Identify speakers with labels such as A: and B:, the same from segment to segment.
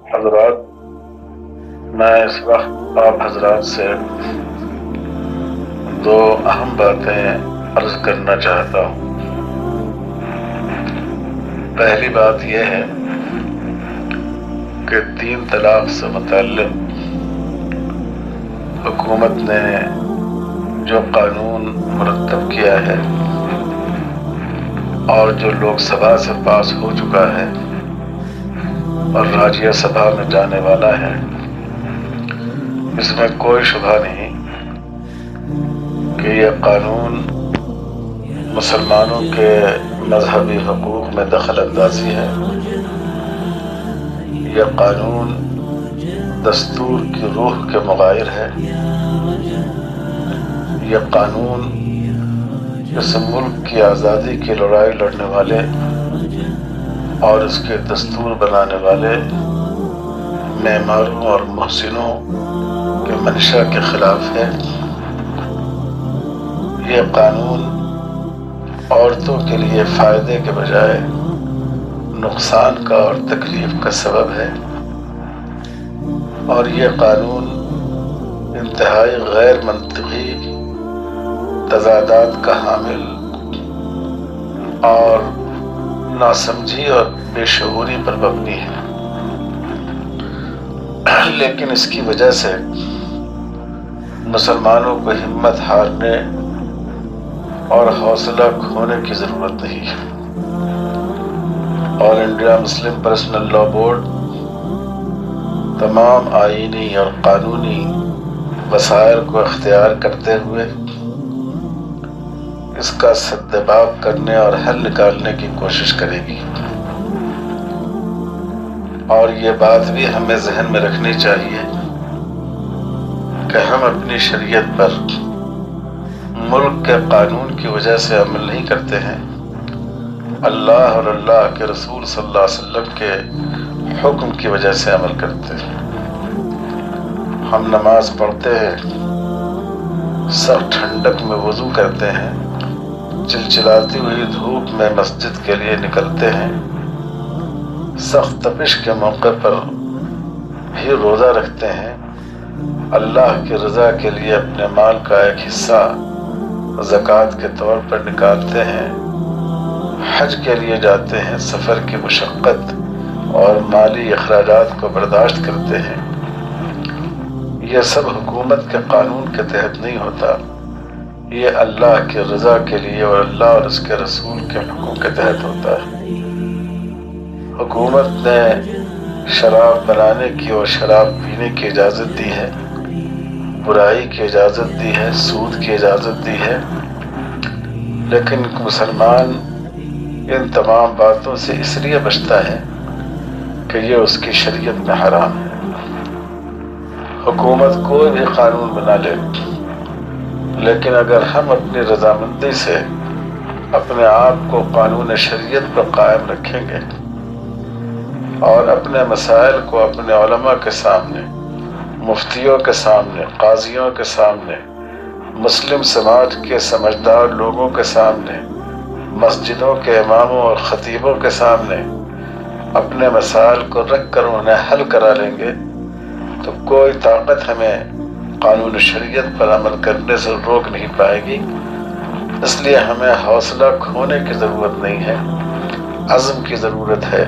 A: حضرات، میں اس وقت آپ حضرات سے دو اہم باتیں عرض کرنا چاہتا ہوں۔ پہلی بات یہ ہے کہ 3 طلاق سے متعلق حکومت نے جو قانون مرتب کیا ہے اور جو لوک سبھا سے پاس ہو چکا ہے اور راجیہ سبھا میں جانے والا ہے، اس میں کوئی شبہ نہیں کہ یہ قانون مسلمانوں کے مذہبی حقوق میں دخل اندازی ہے۔ یہ قانون دستور کی روح کے مغایر ہے۔ یہ قانون اس ملک کی آزادی کی لڑائی لڑنے والے اور اس کے دستور بنانے والے معماروں اور محسنوں کے منشا کے خلاف ہے۔ یہ قانون عورتوں کے لیے فائدے کے بجائے نقصان کا اور تکلیف کا سبب ہے، اور یہ قانون انتہائی غیر منطقی تضادات کا حامل اور ناسمجھی اور بے شعوری پر مبنی ہے، لیکن اس کی وجہ سے مسلمانوں کو ہمت ہارنے اور حوصلہ کھونے کی ضرورت نہیں ہے۔ آل انڈیا مسلم پرسنل لا بورڈ تمام آئینی اور قانونی وسائل کو اختیار کرتے ہوئے اس کا سدباب کرنے اور حل نکالنے کی کوشش کرے گی، اور یہ بات بھی ہمیں ذہن میں رکھنی چاہیے کہ ہم اپنی شریعت پر ملک کے قانون کی وجہ سے عمل نہیں کرتے ہیں، اللہ اور اللہ کے رسول صلی اللہ علیہ وسلم کے حکم کی وجہ سے عمل کرتے ہیں۔ ہم نماز پڑھتے ہیں، سخت ٹھنڈک میں وضو کرتے ہیں، چلچلاتی ہوئی دھوپ میں مسجد کے لیے نکلتے ہیں، سخت تپش کے موقع پر بھی روزہ رکھتے ہیں، اللہ کی رضا کے لیے اپنے مال کا ایک حصہ زکوٰۃ کے طور پر نکالتے ہیں، حج کے لیے جاتے ہیں، سفر کی مشقت اور مالی اخراجات کو برداشت کرتے ہیں۔ یہ سب حکومت کے قانون کے تحت نہیں ہوتا، یہ اللہ کی رضا کے لیے اور اللہ اور اس کے رسول کے حکم کے تحت ہوتا ہے۔ حکومت نے شراب بنانے کی اور شراب پینے کی اجازت دی ہے، برائی کی اجازت دی ہے، سود کی اجازت دی ہے، لیکن مسلمان ان تمام باتوں سے اس لیے بچتا ہے کہ یہ اس کی شریعت میں حرام ہے۔ حکومت کوئی بھی قانون بنا لے، لیکن اگر ہم اپنی رضامندی سے اپنے آپ کو قانون شریعت پر قائم رکھیں گے اور اپنے مسائل کو اپنے علماء کے سامنے، مفتیوں کے سامنے، قاضیوں کے سامنے، مسلم سماج کے سمجھدار لوگوں کے سامنے، مسجدوں کے اماموں اور خطیبوں کے سامنے اپنے مسائل کو رکھ کر انہیں حل کرا لیں گے تو کوئی طاقت ہمیں قانون شریعت پر عمل کرنے سے روک نہیں پائے گی۔ اس لیے ہمیں حوصلہ کھونے کی ضرورت نہیں ہے، عزم کی ضرورت ہے،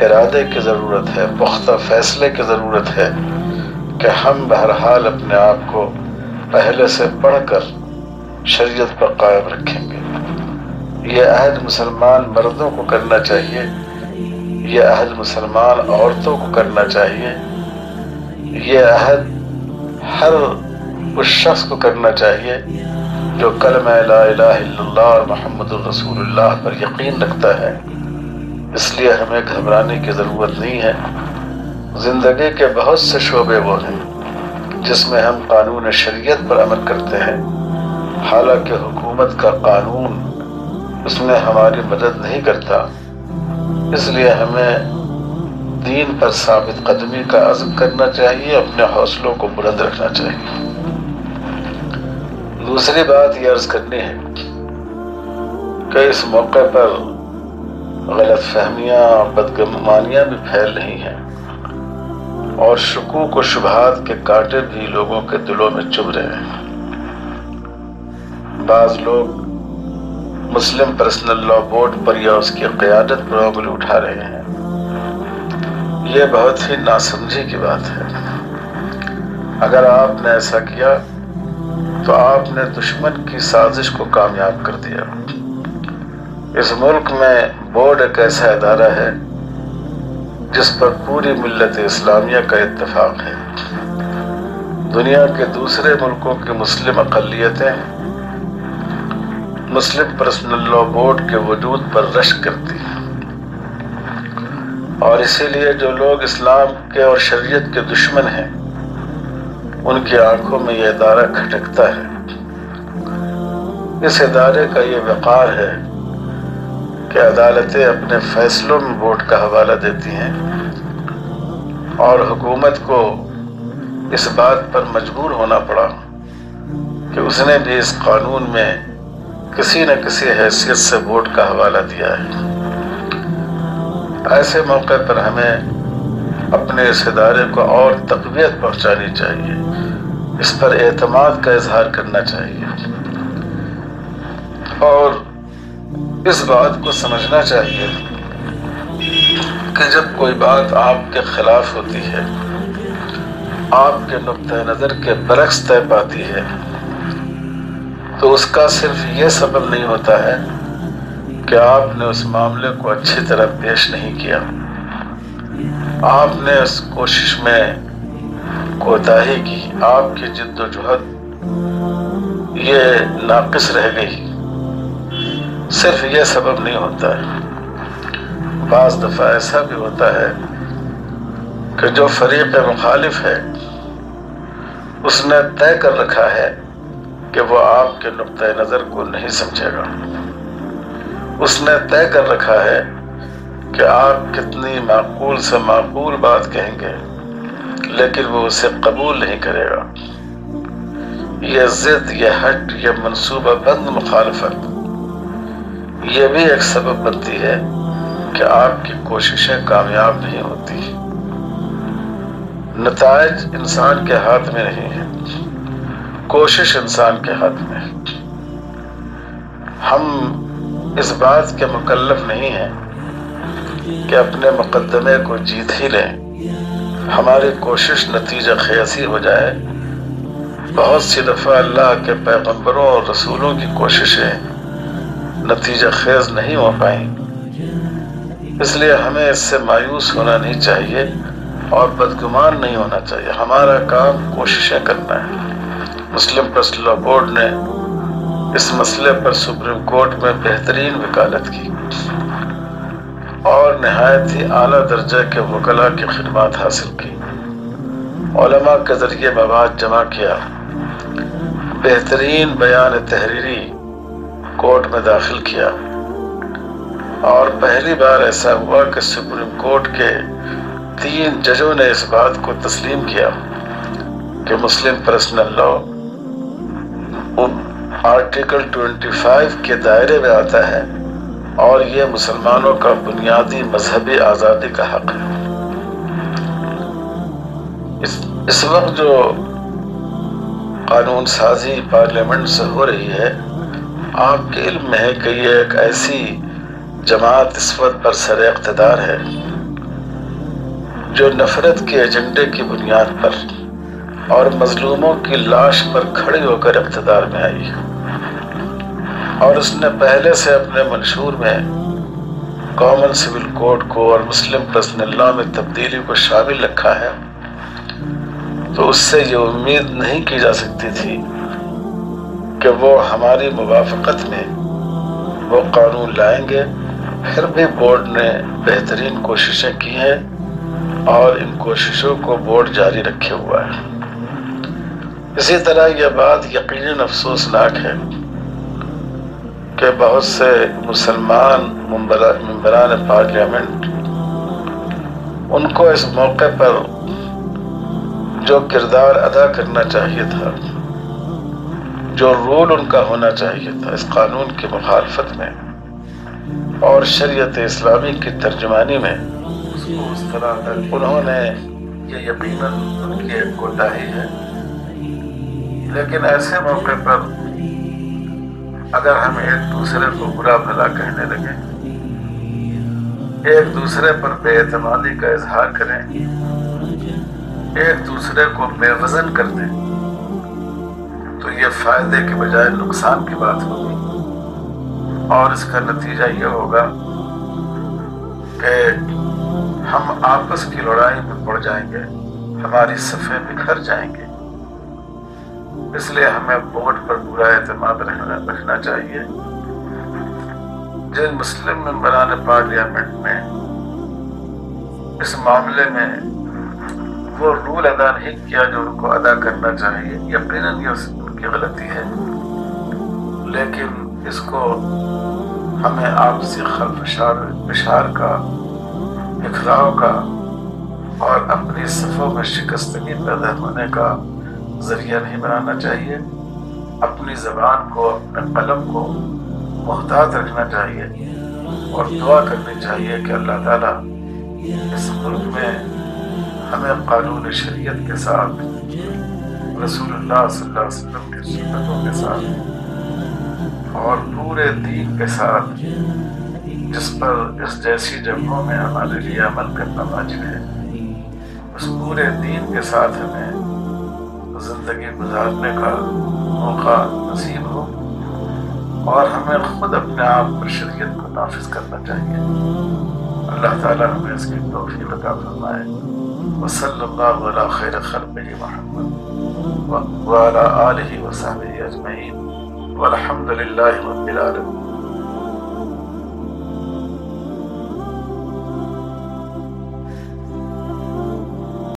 A: ارادے کی ضرورت ہے، پختہ فیصلے کی ضرورت ہے کہ ہم بہرحال اپنے آپ کو پہلے سے بڑھ کر شریعت پر قائم رکھیں گے۔ یہ عہد مسلمان مردوں کو کرنا چاہیے، یہ عہد مسلمان عورتوں کو کرنا چاہیے، یہ عہد ہر اس شخص کو کرنا چاہیے جو کلمہ لا الہ الا اللہ اور محمد الرسول اللہ پر یقین رکھتا ہے اس لیے ہمیں گھبرانے کی ضرورت نہیں ہے۔ زندگی کے بہت سے شعبے وہ ہیں جس میں ہم قانون شریعت پر عمل کرتے ہیں، حالانکہ حکومت کا قانون اس میں ہماری مدد نہیں کرتا۔ اس لیے ہمیں دین پر ثابت قدمی کا عزم کرنا چاہیے، اپنے حوصلوں کو بلند رکھنا چاہیے۔ دوسری بات یہ عرض کرنی ہے کہ اس موقع پر غلط فہمیاں اور بدگمانیاں بھی پھیل رہی ہیں، اور شکوک و شبہات کے کانٹے بھی لوگوں کے دلوں میں چبھ رہے ہیں۔ بعض لوگ مسلم پرسنل لا بورڈ پر یا اس کی قیادت پر انگلی اٹھا رہے ہیں۔ یہ بہت ہی ناسمجھی کی بات ہے۔ اگر آپ نے ایسا کیا تو آپ نے دشمن کی سازش کو کامیاب کر دیا۔ اس ملک میں بورڈ ایک ایسا ادارہ ہے جس پر پوری ملت اسلامیہ کا اتفاق ہے۔ دنیا کے دوسرے ملکوں کی مسلم اقلیتیں مسلم پرسنل لا بورڈ کے وجود پر رشک کرتی ہیں، اور اسی لیے جو لوگ اسلام کے اور شریعت کے دشمن ہیں ان کی آنکھوں میں یہ ادارہ کھٹکتا ہے۔ اس ادارے کا یہ وقار ہے کہ عدالتیں اپنے فیصلوں میں بورڈ کا حوالہ دیتی ہیں، اور حکومت کو اس بات پر مجبور ہونا پڑا کہ اس نے بھی اس قانون میں کسی نہ کسی حیثیت سے بورڈ کا حوالہ دیا ہے۔ ایسے موقع پر ہمیں اپنے اس ادارے کو اور تقویت پہنچانی چاہیے، اس پر اعتماد کا اظہار کرنا چاہیے، اور اس بات کو سمجھنا چاہیے کہ جب کوئی بات آپ کے خلاف ہوتی ہے، آپ کے نقطہ نظر کے برعکس طے پاتی ہے، تو اس کا صرف یہ سبب نہیں ہوتا ہے کہ آپ نے اس معاملے کو اچھی طرح پیش نہیں کیا، آپ نے اس کوشش میں کوتاہی کی، آپ کی جد و جہد یہ ناقص رہ گئی، صرف یہ سبب نہیں ہوتا ہے۔ بعض دفعہ ایسا بھی ہوتا ہے کہ جو فریق مخالف ہے اس نے طے کر رکھا ہے کہ وہ آپ کے نقطہ نظر کو نہیں سمجھے گا، اس نے طے کر رکھا ہے کہ آپ کتنی معقول سے معقول بات کہیں گے لیکن وہ اسے قبول نہیں کرے گا۔ یہ ضد، یہ ہٹ، یہ منصوبہ بند مخالفت، یہ بھی ایک سبب بنتی ہے کہ آپ کی کوششیں کامیاب نہیں ہوتی۔ نتائج انسان کے ہاتھ میں نہیں ہے، کوشش انسان کے ہاتھ میں ہے۔ ہم اس بات کے مکلف نہیں ہیں کہ اپنے مقدمے کو جیت ہی لیں، ہماری کوشش نتیجہ خیزی ہو جائے۔ بہت سی دفعہ اللہ کے پیغمبروں اور رسولوں کی کوششیں نتیجہ خیز نہیں ہو پائیں، اس لیے ہمیں اس سے مایوس ہونا نہیں چاہیے اور بدگمان نہیں ہونا چاہیے۔ ہمارا کام کوششیں کرنا ہے۔ مسلم پرسنل لا بورڈ نے اس مسئلے پر سپریم کورٹ میں بہترین وکالت کی اور نہایت ہی اعلیٰ درجے کے وکلاء کی خدمات حاصل کی، علماء کے ذریعے مواد جمع کیا، بہترین بیان تحریری کورٹ میں داخل کیا، اور پہلی بار ایسا ہوا کہ سپریم کورٹ کے 3 ججوں نے اس بات کو تسلیم کیا کہ مسلم پرسنل لا آرٹیکل 25 کے دائرے میں آتا ہے اور یہ مسلمانوں کا بنیادی مذہبی آزادی کا حق ہے۔ اس وقت جو قانون سازی پارلیمنٹ سے ہو رہی ہے، آپ کے علم میں ہے کہ یہ ایک ایسی جماعت اس وقت پر سر اقتدار ہے جو نفرت کے ایجنڈے کی بنیاد پر اور مظلوموں کی لاش پر کھڑی ہو کر اقتدار میں آئی ہے، اور اس نے پہلے سے اپنے منشور میں کامن سول کوڈ کو اور مسلم پرسنل لا میں تبدیلی کو شامل رکھا ہے، تو اس سے یہ امید نہیں کی جا سکتی تھی کہ وہ ہماری موافقت میں وہ قانون لائیں گے پھر بھی بورڈ نے بہترین کوششیں کی ہیں اور ان کوششوں کو بورڈ جاری رکھے ہوا ہے۔ اسی طرح یہ بات یقیناً افسوسناک ہے کہ بہت سے مسلمان ممبران پارلیمنٹ ان کو اس موقع پر جو کردار ادا کرنا چاہیے تھا، جو رول ان کا ہونا چاہیے تھا اس قانون کی مخالفت میں اور شریعت اسلامی کی ترجمانی میں، اس طرح انہوں نے یہ یقیناً ان کی ایک کوتاہی ہے۔ لیکن ایسے موقع پر اگر ہم ایک دوسرے کو برا بھلا کہنے لگیں، ایک دوسرے پر بے اعتمادی کا اظہار کریں، ایک دوسرے کو بے وزن کر دیں، تو یہ فائدے کے بجائے نقصان کی بات ہوگی، اور اس کا نتیجہ یہ ہوگا کہ ہم آپس کی لڑائی میں پڑ جائیں گے، ہماری صفیں بکھر جائیں گے۔ اس لیے ہمیں بورڈ پر پورا اعتماد رکھنا چاہیے۔ جن مسلم ممبران پارلیمنٹ نے اس معاملے میں وہ رول ادا نہیں کیا جو ان کو ادا کرنا چاہیے، یقیناً یہ ان کی غلطی ہے، لیکن اس کو ہمیں آپسی خلفشار کا، اخلاؤ کا اور اپنی صفوں میں شکستگی پیدا ہونے کا ذریعہ نہیں بنانا چاہیے۔ اپنی زبان کو، اپنے قلم کو محتاط رکھنا چاہیے اور دعا کرنی چاہیے کہ اللہ تعالیٰ اس ملک میں ہمیں قانون شریعت کے ساتھ، رسول اللہ صلی اللہ علیہ وسلم کی سنتوں کے ساتھ اور پورے دین کے ساتھ، جس پر اس جیسی جگہوں میں ہمارے لیے عمل کرنا واجب ہے، اس پورے دین کے ساتھ ہمیں زندگی گزارنے کا موقع نصیب ہو، اور ہمیں خود اپنے آپ پر شریعت کو نافذ کرنا چاہیے۔ اللہ تعالیٰ ہمیں اس کی توفیق عطا فرمائے۔ وصلی اللہ علی خیر خلقہ محمد وعلی آلہ وصحبہ اجمعین والحمد للہ رب العالمین۔